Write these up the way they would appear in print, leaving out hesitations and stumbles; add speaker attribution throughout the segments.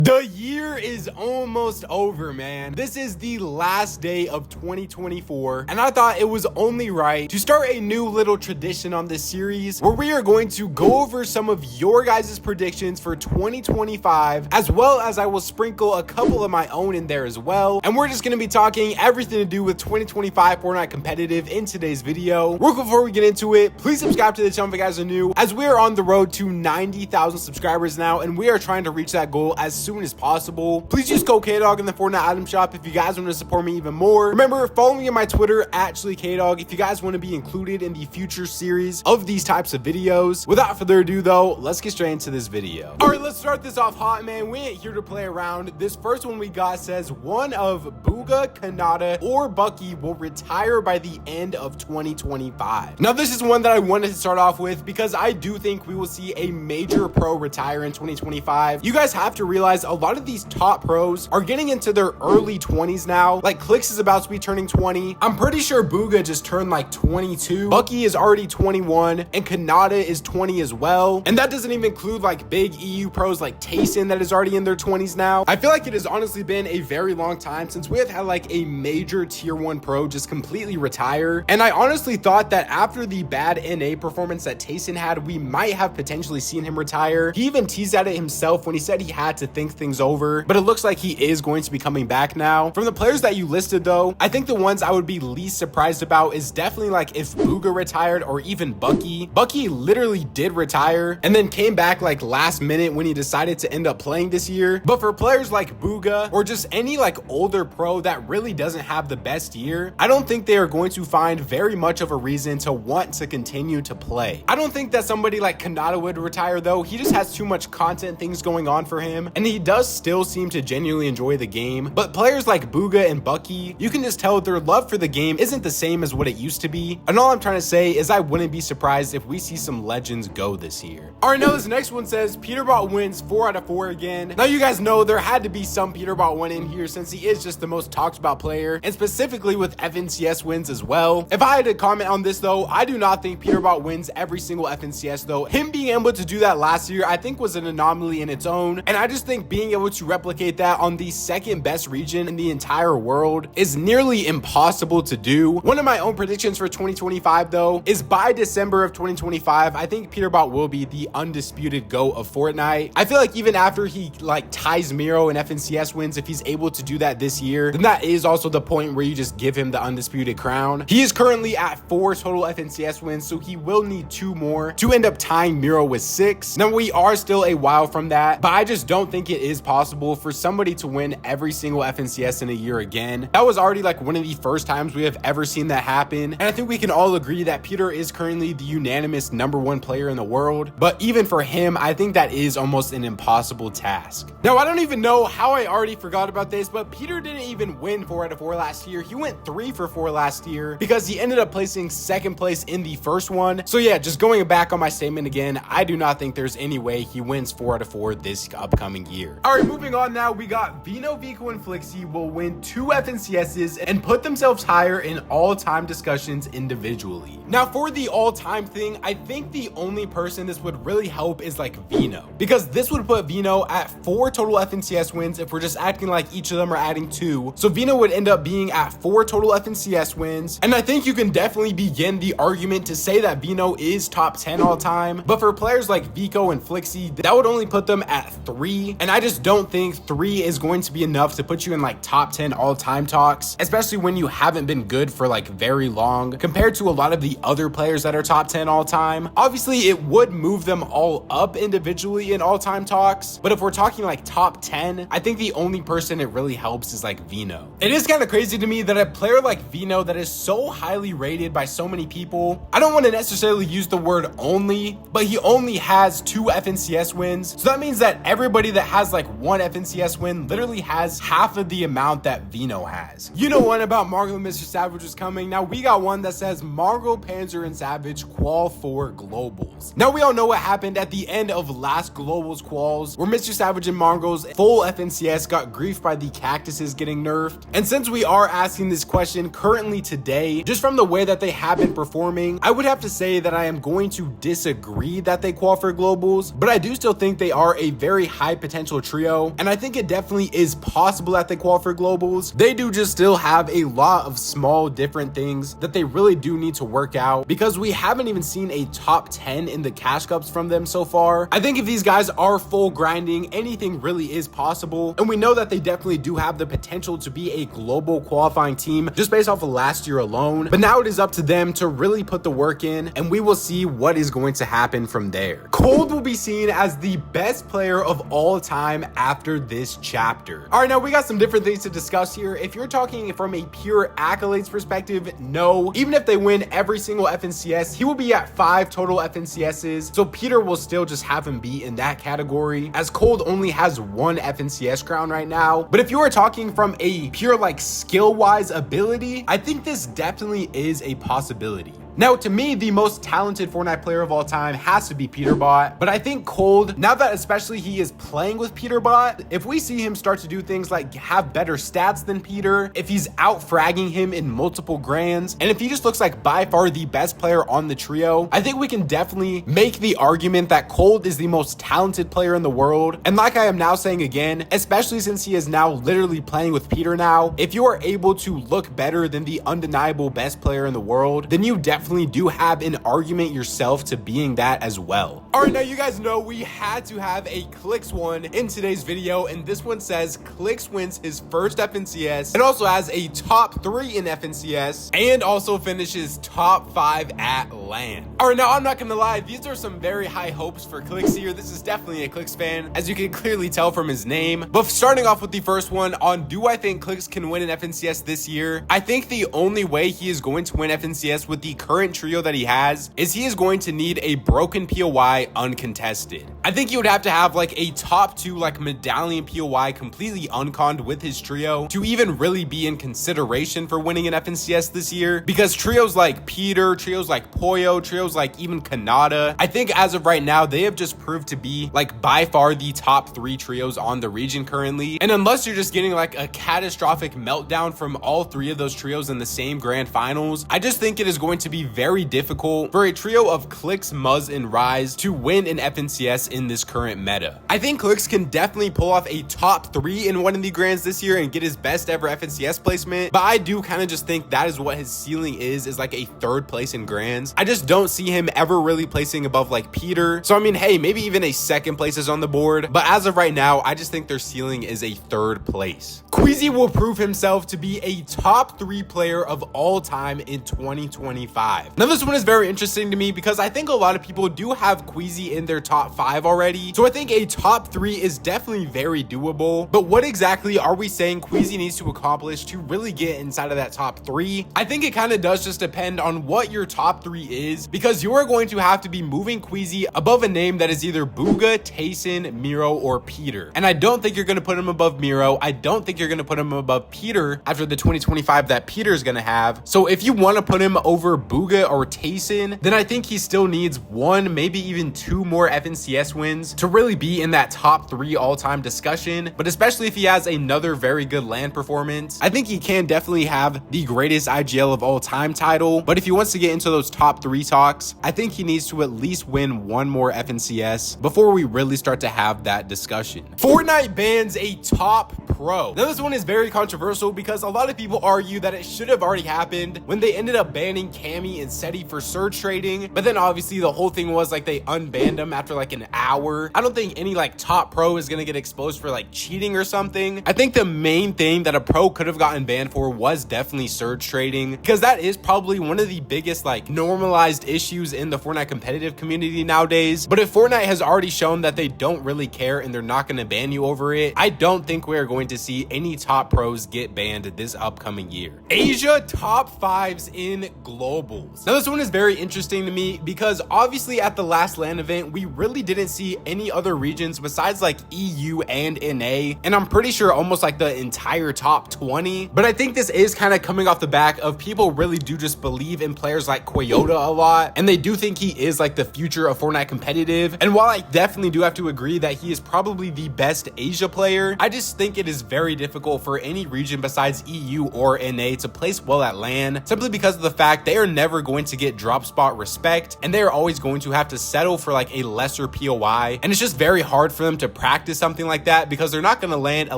Speaker 1: The year is almost over, man. This is the last day of 2024, and I thought it was only right to start a new little tradition on this series where we are going to go over some of your guys' predictions for 2025, as well as I will sprinkle a couple of my own in there as well. And we're just going to be talking everything to do with 2025 Fortnite competitive in today's video. Real quick before we get into it, please subscribe to the channel if you guys are new, as we are on the road to 90,000 subscribers now, and we are trying to reach that goal as soon as possible. Please use code KDOG in the Fortnite item shop if you guys want to support me even more. Remember, follow me on my Twitter at KDOG if you guys want to be included in the future series of these types of videos. Without further ado though, let's get straight into this video. All right, let's start this off hot, man. We ain't here to play around. This first one we got says one of Booga, Kanata, or Bucky will retire by the end of 2025. Now this is one that I wanted to start off with because I do think we will see a major pro retire in 2025. You guys have to realize a lot of these top pros are getting into their early 20s now. Like Clix is about to be turning 20. I'm pretty sure Booga just turned like 22. Bucky is already 21 and Kanata is 20 as well. And that doesn't even include like big EU pros like Tayson that is already in their 20s now. I feel like it has honestly been a very long time since we have had like a major tier 1 pro just completely retire. And I honestly thought that after the bad NA performance that Tayson had, we might have potentially seen him retire. He even teased at it himself when he said he had to think things over, but it looks like he is going to be coming back now. From the players that you listed though, I think the ones I would be least surprised about is definitely like if Booga retired or even Bucky. Bucky literally did retire and then came back like last minute when he decided to end up playing this year. But for players like Booga or just any like older pro that really doesn't have the best year, I don't think they are going to find very much of a reason to want to continue to play. I don't think that somebody like Kanata would retire though. He just has too much content things going on for him, and he does still seem to genuinely enjoy the game. But players like Booga and Bucky, you can just tell their love for the game isn't the same as what it used to be. And all I'm trying to say is I wouldn't be surprised if we see some legends go this year. All right, now this next one says Peterbot wins 4 out of 4 again. Now you guys know there had to be some Peterbot win in here since he is just the most talked about player, and specifically with FNCS wins as well. If I had to comment on this though, I do not think Peterbot wins every single FNCS though. Him being able to do that last year I think was an anomaly in its own, and I just think being able to replicate that on the second best region in the entire world is nearly impossible to do. One of my own predictions for 2025 though is by December of 2025, I think Peterbot will be the undisputed GOAT of Fortnite. I feel like even after he like ties Miro in FNCS wins, if he's able to do that this year, then that is also the point where you just give him the undisputed crown. He is currently at 4 total FNCS wins, so he will need 2 more to end up tying Miro with 6. Now we are still a while from that, but I just don't think it is possible for somebody to win every single FNCS in a year again. That was already like one of the first times we have ever seen that happen, and I think we can all agree that Peter is currently the unanimous #1 player in the world. But even for him, I think that is almost an impossible task. Now I don't even know how I already forgot about this, but Peter didn't even win 4 out of 4 last year. He went 3 for 4 last year because he ended up placing 2nd place in the first one. So yeah, just going back on my statement again, I do not think there's any way he wins 4 out of 4 this upcoming year. All right, moving on now, we got Vino, Vico, and Flixie will win 2 FNCSs and put themselves higher in all-time discussions individually. Now for the all-time thing, I think the only person this would really help is like Vino, because this would put Vino at 4 total FNCS wins if we're just acting like each of them are adding 2. So Vino would end up being at 4 total FNCS wins, and I think you can definitely begin the argument to say that Vino is top 10 all time. But for players like Vico and Flixie, that would only put them at 3, and I just don't think 3 is going to be enough to put you in like top 10 all time talks, especially when you haven't been good for like very long compared to a lot of the other players that are top 10 all time. Obviously it would move them all up individually in all time talks, but if we're talking like top 10, I think the only person it really helps is like Vino. It is kind of crazy to me that a player like Vino that is so highly rated by so many people, I don't want to necessarily use the word only, but he only has 2 FNCS wins. So that means that everybody that has like 1 FNCS win literally has half of the amount that Vino has. You know one about Mongraal and Mr. Savage is coming. Now we got one that says Mongraal, Panzer, and Savage qual for globals. Now we all know what happened at the end of last globals quals, where Mr. Savage and Mongraal's full FNCS got griefed by the cactuses getting nerfed. And since we are asking this question currently today, just from the way that they have been performing, I would have to say that I am going to disagree that they qual for globals, but I do still think they are a very high potential potential trio, and I think it definitely is possible that they qualify for globals. They do just still have a lot of small different things that they really do need to work out, because we haven't even seen a top 10 in the cash cups from them so far. I think if these guys are full grinding, anything really is possible, and we know that they definitely do have the potential to be a global qualifying team just based off of last year alone. But now it is up to them to really put the work in, and we will see what is going to happen from there. Cold will be seen as the best player of all time after this chapter. All right, now we got some different things to discuss here. If you're talking from a pure accolades perspective, no. Even if they win every single FNCS, he will be at 5 total FNCSs, so Peter will still just have him be in that category, as Cold only has 1 FNCS crown right now. But if you are talking from a pure like skill-wise ability, I think this definitely is a possibility. Now, to me, the most talented Fortnite player of all time has to be Peterbot, but I think Cold, now that especially he is playing with Peterbot, if we see him start to do things like have better stats than Peter, if he's out fragging him in multiple grands, and if he just looks like by far the best player on the trio, I think we can definitely make the argument that Cold is the most talented player in the world. And like I am now saying again, especially since he is now literally playing with Peter now, if you are able to look better than the undeniable best player in the world, then you definitely do have an argument yourself to being that as well. All right, now you guys know we had to have a Clix one in today's video, and this one says Clix wins his first FNCS and also has a top 3 in FNCS and also finishes top 5 at LAN. All right, now I'm not gonna lie, these are some very high hopes for Clix here. This is definitely a Clix fan, as you can clearly tell from his name. But starting off with the first one on, do I think Clix can win an FNCS this year? I think the only way he is going to win FNCS with the current trio that he has is he is going to need a broken POI uncontested. I think he would have to have like a top 2 like medallion POI completely unconned with his trio to even really be in consideration for winning an FNCS this year, because trios like Peter, trios like Poyo, trios like even Kanata, I think as of right now they have just proved to be like by far the top 3 trios on the region currently. And unless you're just getting like a catastrophic meltdown from all 3 of those trios in the same grand finals, I just think it is going to be very difficult for a trio of Clix, Muzz, and Rise to win an FNCS in this current meta. I think Clix can definitely pull off a top 3 in one of the grands this year and get his best ever FNCS placement, but I do kind of just think that is what his ceiling is like a 3rd place in grands. I just don't see him ever really placing above like Peter. So I mean, hey, maybe even a 2nd place is on the board, but as of right now, I just think their ceiling is a 3rd place. Queasy will prove himself to be a top 3 player of all time in 2025. Now this one is very interesting to me because I think a lot of people do have Queasy in their top 5 already. So I think a top 3 is definitely very doable. But what exactly are we saying Queasy needs to accomplish to really get inside of that top 3? I think it kind of does just depend on what your top 3 is, because you are going to have to be moving Queasy above a name that is either Booga, Tayson, Miro, or Peter. And I don't think you're going to put him above Miro. I don't think you're going to put him above Peter after the 2025 that Peter is going to have. So if you want to put him over Booga or Tayson, then I think he still needs 1, maybe even 2 more FNCS wins to really be in that top 3 all-time discussion. But especially if he has another very good LAN performance, I think he can definitely have the greatest IGL of all time title. But if he wants to get into those top 3 talks, I think he needs to at least win 1 more FNCS before we really start to have that discussion. Fortnite bans a top pro. Now this one is very controversial because a lot of people argue that it should have already happened when they ended up banning Cammy and Seti for surge trading, but then obviously the whole thing was like they unbanned them after like an hour. I don't think any like top pro is gonna get exposed for like cheating or something. I think the main thing that a pro could have gotten banned for was definitely surge trading, because that is probably one of the biggest like normalized issues in the Fortnite competitive community nowadays. But if Fortnite has already shown that they don't really care and they're not gonna ban you over it, I don't think we're going to see any top pros get banned this upcoming year. Asia top 5s in globals. Now this one is very interesting to me because obviously at the last LAN event we really didn't see any other regions besides like EU and NA, and I'm pretty sure almost like the entire top 20. But I think this is kind of coming off the back of people really do just believe in players like Queasy a lot, and they do think he is like the future of Fortnite competitive. And while I definitely do have to agree that he is probably the best Asia player, I just think it is very difficult for any region besides EU or NA to place well at LAN, simply because of the fact they are never going to get drop spot respect, and they're always going to have to settle for like a lesser POI. And it's just very hard for them to practice something like that because they're not going to land a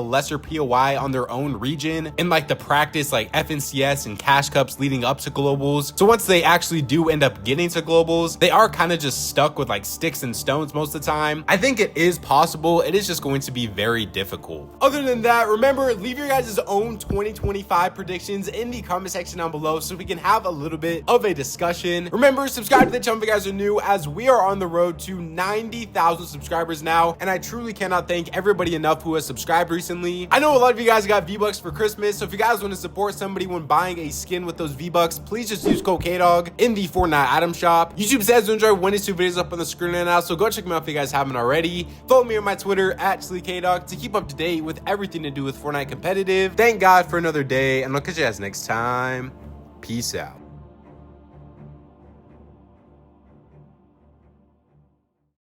Speaker 1: lesser POI on their own region in like the practice like FNCS and cash cups leading up to globals. So once they actually do end up getting to globals, they are kind of just stuck with like sticks and stones most of the time. I think it is possible. It is just going to be very difficult. Other than that, remember, leave your guys' own 2025 predictions in the comment section down below so we can have a little bit of a discussion. Remember, subscribe to the channel if you guys are new, as we are on the road to 90,000 subscribers now, and I truly cannot thank everybody enough who has subscribed recently. I know a lot of you guys got V-Bucks for Christmas, so if you guys want to support somebody when buying a skin with those V-Bucks, please just use code KDOG in the Fortnite item shop. YouTube says to enjoy one of these two videos up on the screen right now, so go check them out if you guys haven't already. Follow me on my Twitter at KDOG to keep up to date with everything to do with Fortnite competitive. Thank God for another day, and I'll catch you guys next time. Peace out.